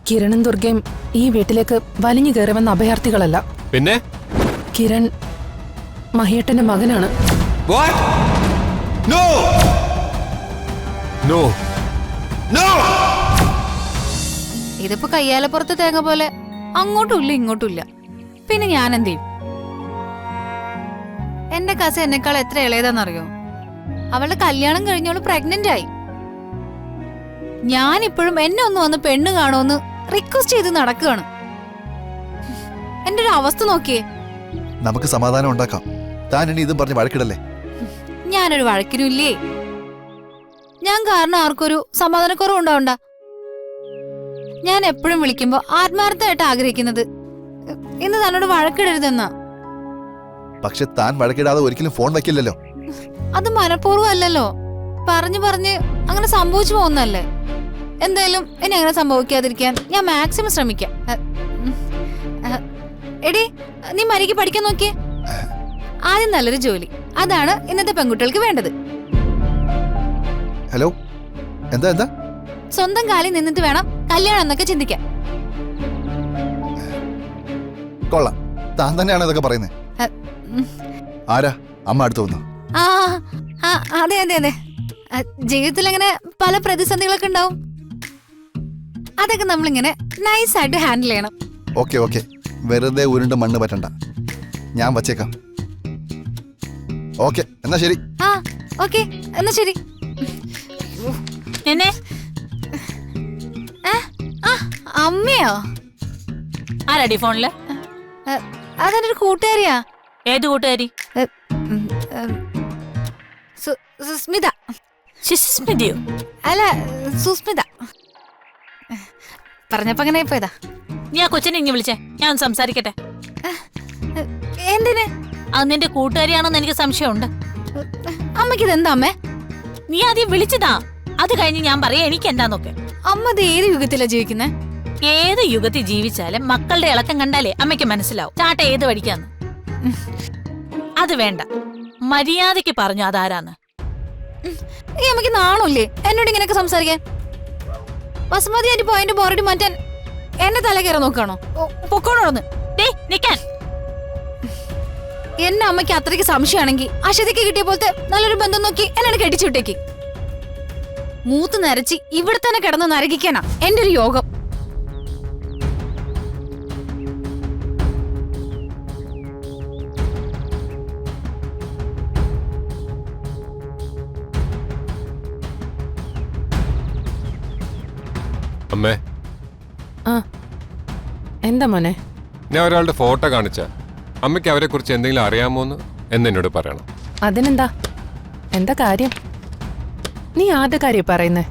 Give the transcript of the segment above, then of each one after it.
കിരണും ദുർഗയും ഈ വീട്ടിലേക്ക് വലിഞ്ഞു കയറുമെന്ന അഭയാർത്ഥികളല്ല. പിന്നെ കിരൺ മഹിയേട്ടന്റെ മകനാണ്. ഇതിപ്പോ കയ്യാലപ്പുറത്ത് തേങ്ങ പോലെ അങ്ങോട്ടും ഇല്ല ഇങ്ങോട്ടും ഇല്ല. പിന്നെ ഞാൻ എന്ത് ചെയ്യും? എന്റെ കസ എന്നെക്കാൾ എത്ര ഇളയതാന്നറിയോ? അവളുടെ കല്യാണം കഴിഞ്ഞോള് പ്രഗ്നന്റ് ആയി. ഞാനിപ്പോഴും എന്നെ ഒന്ന് വന്ന് പെണ്ണ് കാണുമെന്ന് റിക്വസ്റ്റ് ചെയ്ത് നടക്കുകയാണ്. എന്റെ ഒരു അവസ്ഥ നോക്കിയേ. നമുക്ക് സമാധാനം ഉണ്ടാക്കാം. താൻ ഇനി ഇതും പറഞ്ഞ് വഴക്കിടല്ലേ? ഞാനൊരു വഴക്കിനുമില്ലേ. ഞാൻ കാരണം ആർക്കൊരു സമാധാനക്കുറവ് ഉണ്ടാവണ്ട. ഞാൻ എപ്പോഴും വിളിക്കുമ്പോ ആത്മാർത്ഥമായിട്ട് ആഗ്രഹിക്കുന്നത് ഇന്ന് തന്നോട് വഴക്കിടരുതെന്നാ. പക്ഷെ താൻ വഴക്കിടാതെ ഒരിക്കലും ഫോൺ വയ്ക്കില്ലല്ലോ. അത് മനഃപൂർവ്വം അല്ലല്ലോ. പറഞ്ഞു പറഞ്ഞ് അങ്ങനെ സംഭവിച്ചു പോകുന്നല്ലേ. എന്തായാലും ഇനി അങ്ങനെ സംഭവിക്കാതിരിക്കാൻ ഞാൻ മാക്സിമം ശ്രമിക്കാം. എടി, നീ മരിക്ക് പഠിക്കാൻ നോക്കിയേ. ആദ്യം നല്ലൊരു ജോലി, അതാണ് ഇന്നത്തെ പെൺകുട്ടികൾക്ക് വേണ്ടത്. ഹലോ, എന്താ എന്താ? സ്വന്തം കാലിൽ നിന്നിട്ട് വേണം കല്യാണം എന്നൊക്കെ ചിന്തിക്കാൻ. കൊള്ളാം, താൻ തന്നെയാണ് ഇതൊക്കെ പറയുന്നത്. ആരാ അമ്മ അടുത്ത് വന്നു? അതെ അതെ അതെ. ജീവിതത്തിൽ അങ്ങനെ പല പ്രതിസന്ധികളൊക്കെ ഉണ്ടാവും. അതൊക്കെ നമ്മളിങ്ങനെ നൈസായിട്ട് ഹാൻഡിൽ ചെയ്യണം. ഓക്കെ ഓക്കെ, വെറുതെ ഉരുണ്ട് മണ്ണ് പറ്റണ്ട. ഞാൻ വച്ചേക്കാം. ഓക്കെ, എന്നാ ശരി. ഓക്കെ, എന്നാ ശരി. എന്നെ അമ്മയോ? ആരാടി ഫോണില്? അതെന്റെ ഒരു കൂട്ടുകാരിയാ. ഏത് കൂട്ടുകാരി? സുസ്മിത. സുസ്മിതയോ? അല്ല, സുസ്മിത. പറഞ്ഞപ്പോ അങ്ങനെ പോയതാ. നീ ആ കൊച്ചിനെ ഇങ്ങനെ വിളിച്ചേ, ഞാൻ സംസാരിക്കട്ടെ. എന്തിന്? അത് നിന്റെ കൂട്ടുകാരിയാണെന്ന് എനിക്ക് സംശയമുണ്ട്. അമ്മയ്ക്ക് ഇതെന്താ അമ്മേ? നീ ആദ്യം വിളിച്ചതാ, അത് കഴിഞ്ഞ് ഞാൻ പറയാ എനിക്ക് എന്താന്നൊക്കെ. അമ്മ ഇത് ഏത് യുഗത്തിലാ ജീവിക്കുന്നേ? ഏത് യുഗത്തിൽ ജീവിച്ചാലും മക്കളുടെ ഇളക്കം കണ്ടാലേ അമ്മയ്ക്ക് മനസ്സിലാവും ചാട്ട ഏത് പഠിക്കാന്ന്. അത് വേണ്ട, മര്യാദയ്ക്ക് പറഞ്ഞു അതാരാന്ന്. ഈ അമ്മയ്ക്ക് നാണല്ലേ എന്നോട് ഇങ്ങനെയൊക്കെ സംസാരിക്കാൻ? ബസുമതി ആയിട്ട് പോയിന്റ് ബോറടി മാറ്റാൻ എന്നെ തല കയറാൻ നോക്കാണോ? പൊക്കോണോന്ന് നിക്കാൻ. എന്നെ അമ്മയ്ക്ക് അത്രയ്ക്ക് സംശയമാണെങ്കിൽ അശ്വതിക്ക് കിട്ടിയ പോലത്തെ നല്ലൊരു ബന്ധം നോക്കി എന്നെ കെട്ടിച്ചു വിട്ടേക്ക്. മൂത്ത് നരച്ച് ഇവിടെ തന്നെ കിടന്ന് നരകിക്കാനാ എന്റെ ഒരു യോഗം. അമ്മേ, എന്താ മോനെ? ഞാൻ ഒരാളുടെ ഫോട്ടോ കാണിച്ച അമ്മയ്ക്ക് അവരെ കുറിച്ച് എന്തെങ്കിലും അറിയാമോന്ന് എന്നോട് പറയണം. അതിനെന്താ? എന്താ കാര്യം? നീ ആദ്യ കാര്യം പറയുന്നേ.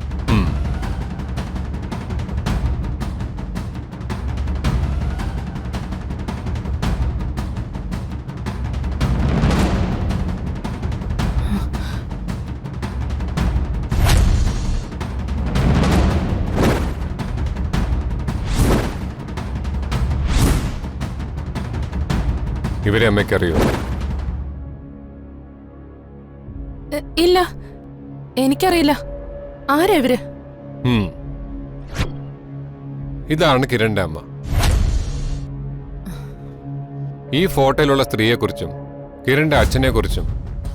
ഇവരെ അമ്മയ്ക്കറിയോ? ഇല്ല, എനിക്കറിയില്ല. ആരാ ഇവര്? ഇതാണ് കിരണിന്റെ അമ്മ. ഈ ഫോട്ടോയിലുള്ള സ്ത്രീയെക്കുറിച്ചും കിരണിന്റെ അച്ഛനെ കുറിച്ചും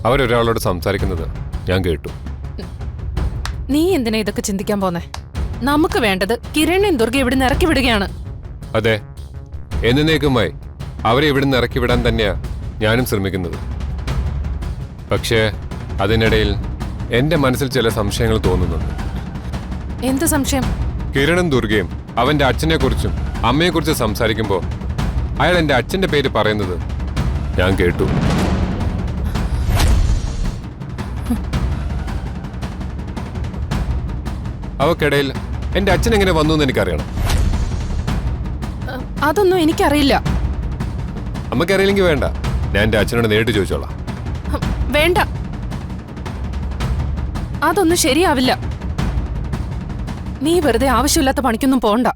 അവരൊരാളോട് സംസാരിക്കുന്നത് ഞാൻ കേട്ടു. നീ എന്തിനാ ഇതൊക്കെ ചിന്തിക്കാൻ പോന്നെ? നമുക്ക് വേണ്ടത് കിരണിനെയും ദുർഗ ഇവിടുന്ന് ഇറക്കി വിടുകയാണ്. അതെ, എന്നേക്കുമായി അവരെ ഇവിടുന്ന് ഇറക്കി വിടാൻ തന്നെയാ ഞാനും ശ്രമിക്കുന്നത്. പക്ഷേ അതിനിടയിൽ എന്റെ മനസ്സിൽ ചില സംശയങ്ങൾ തോന്നുന്നുണ്ട്. എന്ത് സംശയം? കിരണും ദുർഗയും അവന്റെ അച്ഛനെ കുറിച്ചും അമ്മയെക്കുറിച്ച് സംസാരിക്കുമ്പോൾ അയാൾ എന്റെ അച്ഛന്റെ പേര് പറയുന്നത് ഞാൻ കേട്ടു. അവക്കിടയിൽ എന്റെ അച്ഛൻ എങ്ങനെ വന്നു എന്ന് എനിക്കറിയണം. അതൊന്നും എനിക്കറിയില്ല. അമ്മക്കറിയില്ലെങ്കിൽ വേണ്ട, ഞാൻ എന്റെ അച്ഛനോട് നേരിട്ട് ചോദിച്ചോളാം. വേണ്ട, അതൊന്നും ശരിയാവില്ല. നീ വെറുതെ ആവശ്യമില്ലാത്ത പണിക്കൊന്നും പോണ്ട.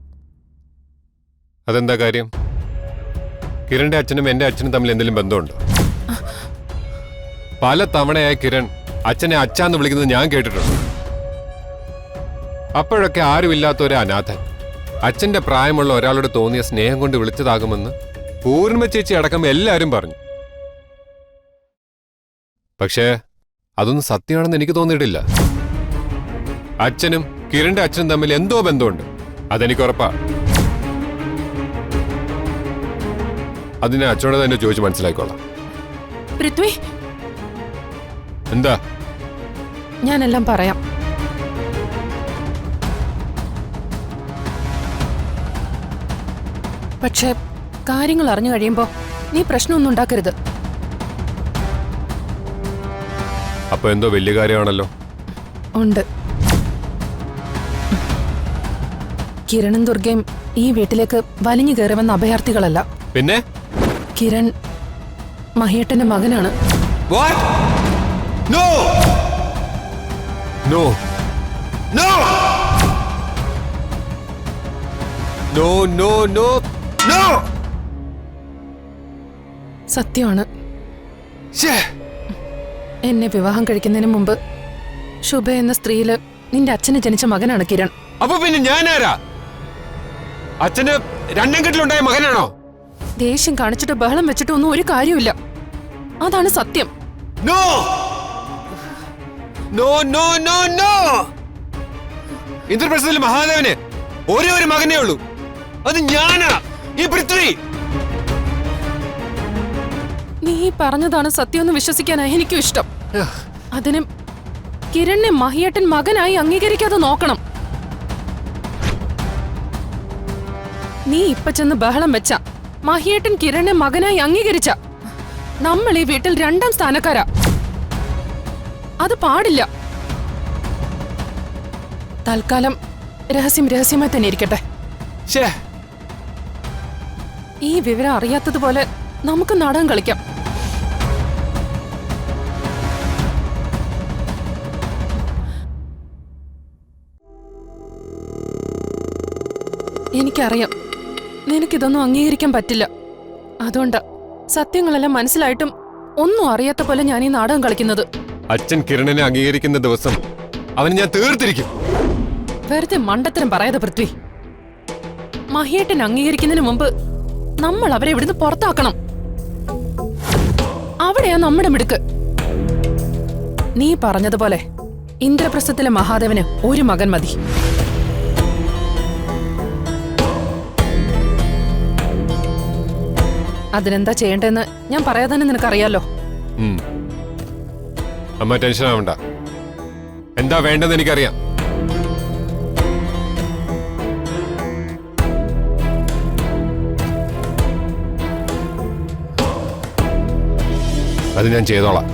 അതെന്താ കാര്യം? കിരണിന്റെ അച്ഛനും എന്റെ അച്ഛനും തമ്മിൽ എന്തെങ്കിലും ബന്ധമുണ്ടോ? പല തവണയായി കിരൺ അച്ഛനെ അച്ഛാന്ന് വിളിക്കുന്നത് ഞാൻ കേട്ടിട്ടുണ്ട്. അപ്പോഴൊക്കെ ആരുമില്ലാത്ത ഒരു അനാഥൻ അച്ഛന്റെ പ്രായമുള്ള ഒരാളോട് തോന്നിയ സ്നേഹം കൊണ്ട് വിളിച്ചതാകുമെന്ന് പൂർണിമ ചേച്ചി അടക്കം എല്ലാവരും പറഞ്ഞു. പക്ഷേ അതൊന്നും സത്യമാണെന്ന് എനിക്ക് തോന്നിയിട്ടില്ല. അച്ഛനും കിരണിന്റെ അച്ഛനും തമ്മിൽ എന്തോ ബന്ധമുണ്ട്, അതെനിക്ക് ഉറപ്പാ. അതിനെ അച്ഛനോട് തന്നെ ചോദിച്ച് മനസ്സിലാക്കിക്കോളാം. പൃഥ്വി, എന്താ? ഞാനെല്ലാം പറയാം. പക്ഷെ കാര്യങ്ങൾ അറിഞ്ഞു കഴിയുമ്പോ നീ പ്രശ്നമൊന്നും ഉണ്ടാക്കരുത്. അപ്പൊ എന്തോ വലിയ കാര്യമാണല്ലോ. ഉണ്ട്. കിരണും ദുർഗയും ഈ വീട്ടിലേക്ക് വലിഞ്ഞു കയറി വന്ന അഭയാർത്ഥികളല്ല. പിന്നെ കിരൺ മഹിയേട്ടന്റെ മകനാണ്. No! No! No! No, no, no, no! സത്യമാണ്. ശ്ശേ! എന്നെ വിവാഹം കഴിക്കുന്നതിന് മുമ്പ് ശുഭ എന്ന സ്ത്രീയില് നിന്റെ അച്ഛന് ജനിച്ച മകനാണ് കിരൺ. അപ്പൊ പിന്നെ ഞാനാരാ? അച്ഛന് രണ്ടാം കെട്ടിലുണ്ടായ മകനാണോ? ദേഷ്യം കാണിച്ചിട്ട് ബഹളം വെച്ചിട്ട് ഒന്നും ഒരു കാര്യമില്ല. അതാണ് സത്യം. No! No, no, no, no! ഇന്ദ്രപ്രസ്ഥത്തിൽ മഹാദേവന് ഒരേ ഒരു മകനേ ഉള്ളൂ. അത് ഞാനാ, ഈ പൃഥ്വി. നീ പറഞ്ഞതാണ് സത്യമെന്ന് വിശ്വസിക്കാനാ എനിക്കും ഇഷ്ടം. അതിന് കിരണിനെ മഹിയേട്ടൻ മകനായി അംഗീകരിക്കാതെ നോക്കണം. നീ ഇപ്പൊ ചെന്ന് ബഹളം വെച്ച മഹിയേട്ടൻ കിരണിനെ മകനായി അംഗീകരിച്ച നമ്മൾ ഈ വീട്ടിൽ രണ്ടാം സ്ഥാനക്കാരാ. അത് പാടില്ല. തൽക്കാലം രഹസ്യമായി തന്നെ ഇരിക്കട്ടെ. ഈ വിവരം അറിയാത്തതുപോലെ നമുക്ക് നാടകം കളിക്കാം. എനിക്കറിയാം നിനക്കിതൊന്നും അംഗീകരിക്കാൻ പറ്റില്ല. അതുകൊണ്ടാ സത്യങ്ങളെല്ലാം മനസ്സിലായിട്ടും ഒന്നും അറിയാത്ത പോലെ ഞാൻ ഈ നാടകം കളിക്കുന്നത്. അച്ഛൻ കിരണിനെ അംഗീകരിക്കുന്ന ദിവസം അവന് ഞാൻ തീർത്തിരിക്കും. വെറുതെ മണ്ടത്തരം പറയാതെ പൃഥ്വി. മഹിയേട്ടൻ അംഗീകരിക്കുന്നതിന് മുമ്പ് നമ്മൾ അവരെ ഇവിടുന്ന് പുറത്താക്കണം. അവിടെയാ നമ്മുടെ മിടുക്ക്. നീ പറഞ്ഞതുപോലെ ഇന്ദ്രപ്രസ്ഥത്തിലെ മഹാദേവന് ഒരു മകൻ മതി. അതിനെന്താ ചെയ്യേണ്ടതെന്ന് ഞാൻ പറയാതെ തന്നെ നിനക്കറിയാലോ. അമ്മ ടെൻഷൻ ആവണ്ട. എന്താ വേണ്ടെന്ന് എനിക്കറിയാം. അത് ഞാൻ ചെയ്തോളാം.